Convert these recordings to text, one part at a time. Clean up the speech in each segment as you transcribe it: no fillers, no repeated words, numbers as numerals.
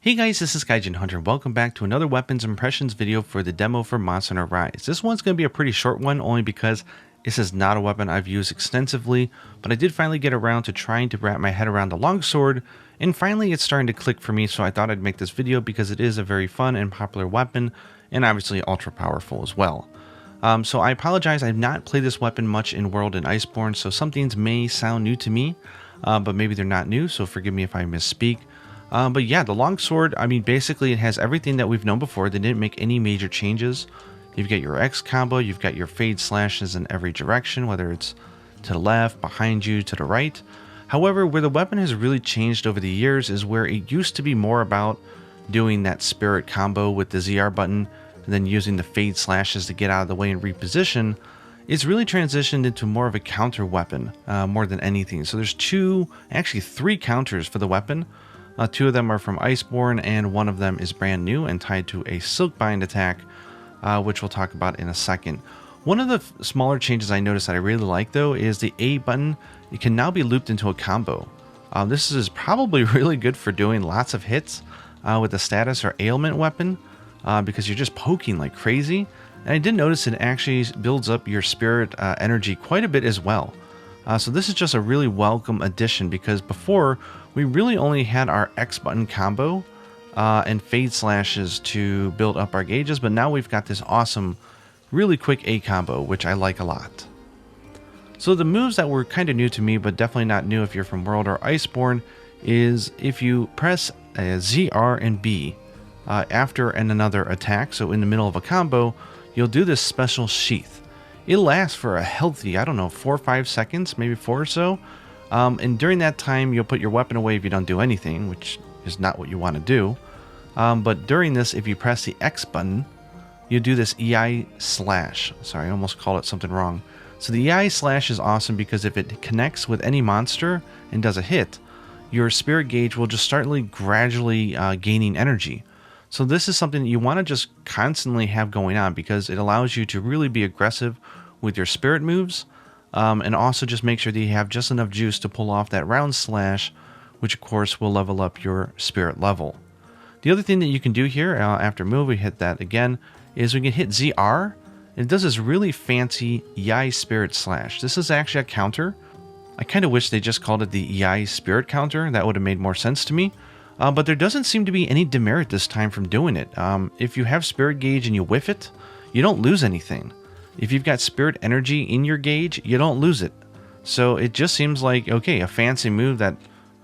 Hey guys, this is Gaijin Hunter. Welcome back to another weapons impressions video for the demo for Monster Hunter Rise. This one's going to be a pretty short one only because this is not a weapon I've used extensively, but I did finally get around to trying to wrap my head around the longsword, and finally it's starting to click for me, so I thought I'd make this video because it is a very fun and popular weapon, and obviously ultra powerful as well. So I apologize, I've not played this weapon much in World and Iceborne, so some things may sound new to me, but maybe they're not new, so forgive me if I misspeak. But yeah, the longsword, I mean, basically it has everything that we've known before. They didn't make any major changes. You've got your X combo, you've got your fade slashes in every direction, whether it's to the left, behind you, to the right. However, where the weapon has really changed over the years is where it used to be more about doing that spirit combo with the ZR button and then using the fade slashes to get out of the way and reposition. It's really transitioned into more of a counter weapon, more than anything. So there's actually three counters for the weapon. Two of them are from Iceborne, and one of them is brand new and tied to a Silkbind attack, which we'll talk about in a second. One of the smaller changes I noticed that I really like, though, is the A button. It can now be looped into a combo. This is probably really good for doing lots of hits with a status or ailment weapon, because you're just poking like crazy. And I did notice it actually builds up your spirit energy quite a bit as well. So this is just a really welcome addition, because before we really only had our X button combo and fade slashes to build up our gauges, but now we've got this awesome, really quick A combo, which I like a lot. So the moves that were kind of new to me, but definitely not new if you're from World or Iceborne, is if you press ZR and B after another attack, so in the middle of a combo, you'll do this special sheath. It lasts for a healthy, I don't know, 4 or 5 seconds, maybe 4 or so. And during that time, you'll put your weapon away if you don't do anything, which is not what you want to do. But during this, if you press the X button, you do this EI slash. Sorry, I almost called it something wrong. So the EI slash is awesome because if it connects with any monster and does a hit, your spirit gauge will just start gradually gaining energy. So this is something that you want to just constantly have going on because it allows you to really be aggressive with your spirit moves, and also just make sure that you have just enough juice to pull off that round slash, which of course will level up your spirit level. The other thing that you can do here after move, we hit that again, is we can hit ZR, and it does this really fancy EI spirit slash. This is actually a counter. I kind of wish they just called it the EI spirit counter. That would have made more sense to me. But there doesn't seem to be any demerit this time from doing it. If you have spirit gauge and you whiff it, you don't lose anything. If you've got spirit energy in your gauge, you don't lose it. So it just seems like, okay, a fancy move that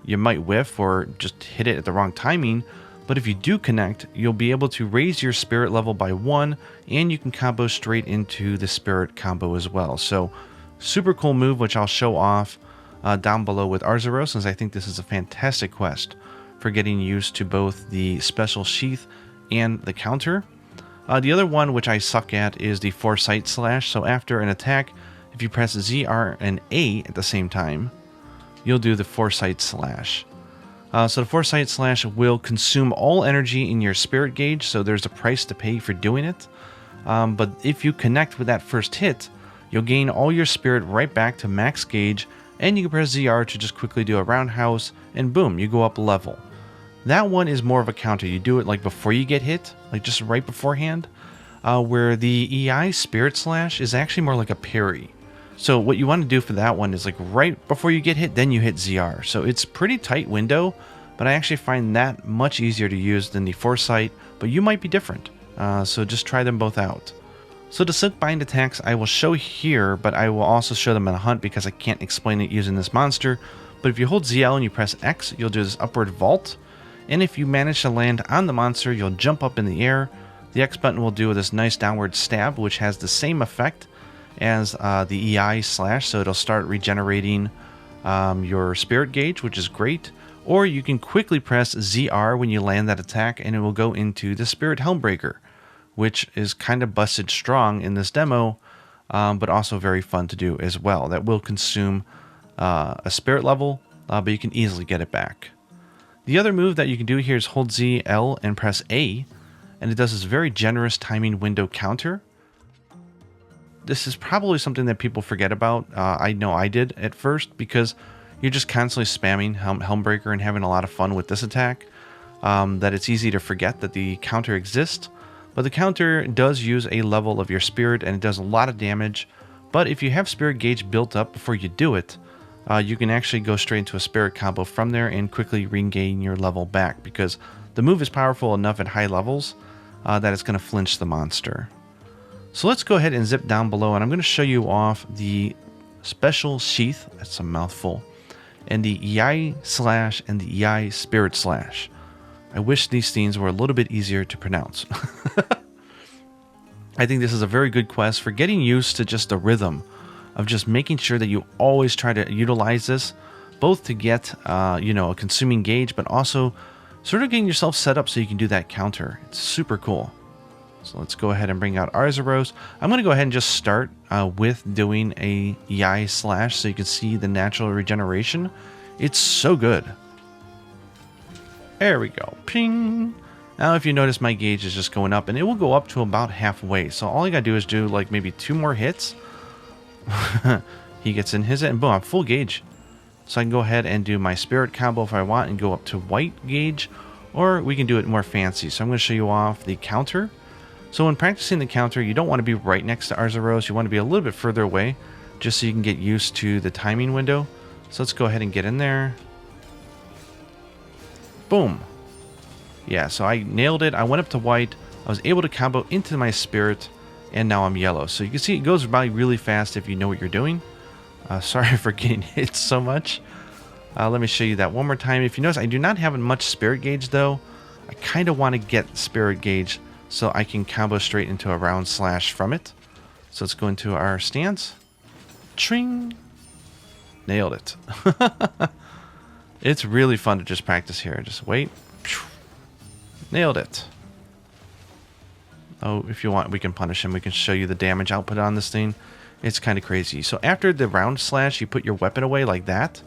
you might whiff or just hit it at the wrong timing. But if you do connect, you'll be able to raise your spirit level by 1, and you can combo straight into the spirit combo as well. So super cool move, which I'll show off down below with Arzuros, since I think this is a fantastic quest for getting used to both the special sheath and the counter. The other one, which I suck at, is the Foresight slash. So after an attack, if you press ZR and A at the same time, you'll do the Foresight slash. So the Foresight slash will consume all energy in your spirit gauge, so there's a price to pay for doing it. But if you connect with that first hit, you'll gain all your spirit right back to max gauge, and you can press ZR to just quickly do a roundhouse, and boom, you go up a level. That one is more of a counter. You do it like before you get hit, like just right beforehand, where the EI Spirit Slash is actually more like a parry. So what you want to do for that one is like right before you get hit, then you hit ZR. So it's pretty tight window, but I actually find that much easier to use than the Foresight, but you might be different. So just try them both out. So the Silkbind attacks I will show here, but I will also show them in a hunt because I can't explain it using this monster. But if you hold ZL and you press X, you'll do this upward vault. And if you manage to land on the monster, you'll jump up in the air. The X button will do this nice downward stab, which has the same effect as the EI slash, so it'll start regenerating your spirit gauge, which is great. Or you can quickly press ZR when you land that attack, and it will go into the Spirit Helmbreaker, which is kind of busted strong in this demo, but also very fun to do as well. That will consume a spirit level, but you can easily get it back. The other move that you can do here is hold ZL and press A, and it does this very generous timing window counter. This is probably something that people forget about. I know I did at first, because you're just constantly spamming Helmbreaker and having a lot of fun with this attack. that it's easy to forget that the counter exists. But the counter does use a level of your spirit, and it does a lot of damage. But if you have spirit gauge built up before you do it, you can actually go straight into a spirit combo from there and quickly regain your level back, because the move is powerful enough at high levels that it's going to flinch the monster. So let's go ahead and zip down below, and I'm going to show you off the special sheath. That's a mouthful. And the Yai Slash and the Yai Spirit Slash. I wish these things were a little bit easier to pronounce. I think this is a very good quest for getting used to just the rhythm of just making sure that you always try to utilize this, both to get a consuming gauge, but also sort of getting yourself set up so you can do that counter. It's super cool. So let's go ahead and bring out Arzuros. I'm going to go ahead and just start with doing a Yai Slash so you can see the natural regeneration. It's so good. There we go. Ping. Now if you notice, my gauge is just going up, and it will go up to about halfway. So all you got to do is do like maybe 2 more hits. He gets in his, and boom, I'm full gauge. So I can go ahead and do my spirit combo if I want and go up to white gauge, or we can do it more fancy. So I'm going to show you off the counter. So when practicing the counter, you don't want to be right next to Arzuros. You want to be a little bit further away, just so you can get used to the timing window. So let's go ahead and get in there. Boom. Yeah, so I nailed it. I went up to white. I was able to combo into my spirit, and now I'm yellow. So you can see it goes by really fast if you know what you're doing. Sorry for getting hit so much. Let me show you that one more time. If you notice, I do not have much spirit gauge, though. I kind of want to get spirit gauge so I can combo straight into a round slash from it. So let's go into our stance. Tring! Nailed it. It's really fun to just practice here. Just wait. Nailed it. Oh, if you want, we can punish him. We can show you the damage output on this thing. It's kind of crazy. So after the round slash, you put your weapon away like that.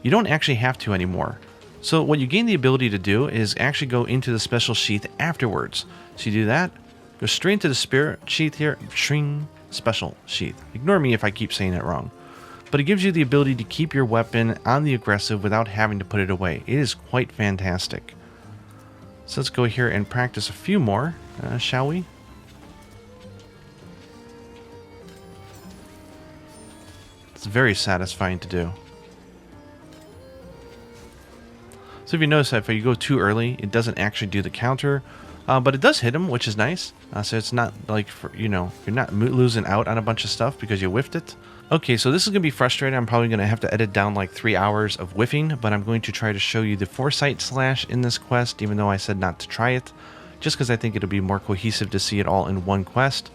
You don't actually have to anymore. So what you gain the ability to do is actually go into the special sheath afterwards. So you do that, go straight into the spirit sheath here, shring, special sheath. Ignore me if I keep saying it wrong. But it gives you the ability to keep your weapon on the aggressive without having to put it away. It is quite fantastic. So let's go here and practice a few more, shall we? It's very satisfying to do. So if you notice that if you go too early, it doesn't actually do the counter, but it does hit him, which is nice. So it's not like, you're not losing out on a bunch of stuff because you whiffed it. Okay, so this is going to be frustrating. I'm probably going to have to edit down like 3 hours of whiffing, but I'm going to try to show you the Foresight Slash in this quest, even though I said not to try it, just because I think it'll be more cohesive to see it all in one quest.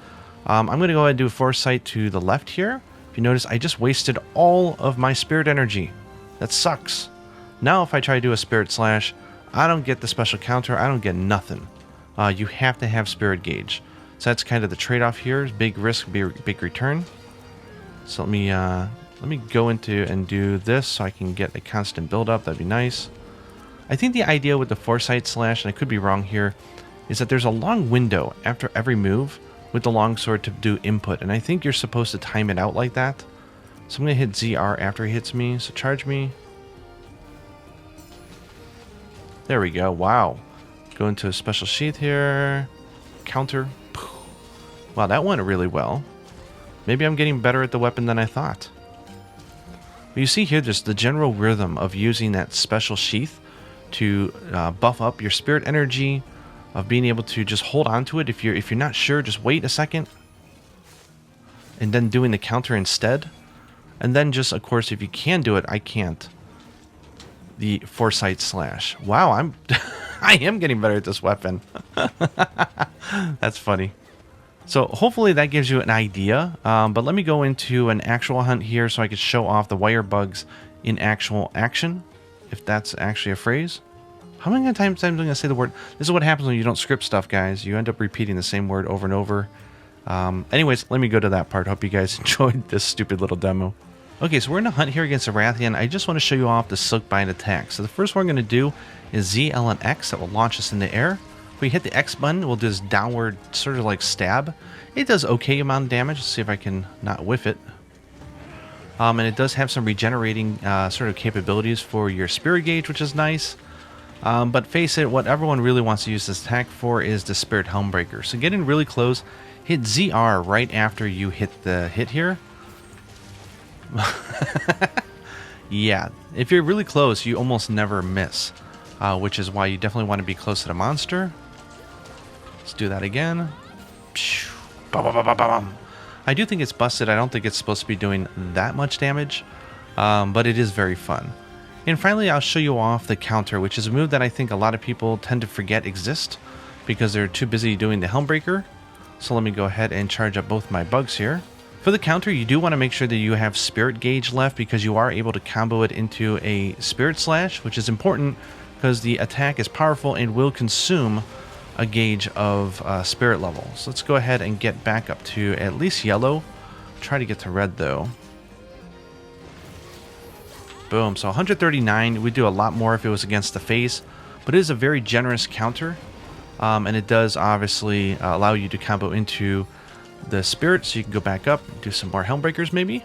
I'm going to go ahead and do Foresight to the left here. If you notice, I just wasted all of my spirit energy. That sucks. Now if I try to do a Spirit Slash, I don't get the special counter. I don't get nothing. You have to have spirit gauge. So that's kind of the trade-off here. Big risk, big return. So let me go into and do this so I can get a constant build-up. That'd be nice. I think the idea with the Foresight Slash, and I could be wrong here, is that there's a long window after every move with the longsword to do input, and I think you're supposed to time it out like that. So I'm going to hit ZR after he hits me, so charge me. There we go. Wow. Go into a special sheath here. Counter. Wow, that went really well. Maybe I'm getting better at the weapon than I thought. But you see here, there's the general rhythm of using that special sheath to buff up your spirit energy, of being able to just hold on to it. If you're not sure, just wait a second, and then doing the counter instead. And then just, of course, if you can do it, I can't. The Foresight Slash. Wow, I am getting better at this weapon. That's funny. So hopefully that gives you an idea, but let me go into an actual hunt here so I can show off the wire bugs in actual action, if that's actually a phrase. How many times am I going to say the word? This is what happens when you don't script stuff, guys. You end up repeating the same word over and over. Anyways, let me go to that part. Hope you guys enjoyed this stupid little demo. Okay, so we're in a hunt here against a Rathian. I just want to show you off the Silkbind attack. So the first one we're going to do is ZL and X that will launch us in the air. If we hit the X button, we'll do this downward sort of like stab. It does okay amount of damage. Let's see if I can not whiff it. And it does have some regenerating sort of capabilities for your spirit gauge, which is nice. But face it, what everyone really wants to use this attack for is the Spirit Helmbreaker. So get in really close, hit ZR right after you hit the hit here. Yeah, if you're really close, you almost never miss, which is why you definitely want to be close to the monster. Let's do that again. I do think it's busted. I don't think it's supposed to be doing that much damage, but it is very fun. And finally, I'll show you off the counter, which is a move that I think a lot of people tend to forget exists because they're too busy doing the Helmbreaker. So let me go ahead and charge up both my bugs here. For the counter, you do want to make sure that you have Spirit Gauge left because you are able to combo it into a Spirit Slash, which is important because the attack is powerful and will consume a gauge of spirit level. So let's go ahead and get back up to at least yellow. Try to get to red though. Boom, so 139. We'd do a lot more if it was against the face, but it is a very generous counter. And it does obviously allow you to combo into the spirit, so you can go back up, do some more Helmbreakers maybe,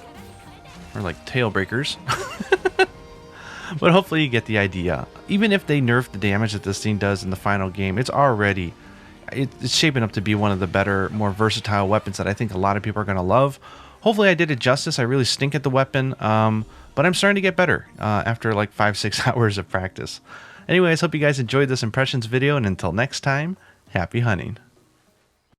or like tail breakers. But hopefully you get the idea. Even if they nerf the damage that this thing does in the final game, it's already it's shaping up to be one of the better, more versatile weapons that I think a lot of people are going to love. Hopefully I did it justice. I really stink at the weapon, but I'm starting to get better after like 5-6 hours of practice. Anyways, hope you guys enjoyed this impressions video, and until next time, happy hunting.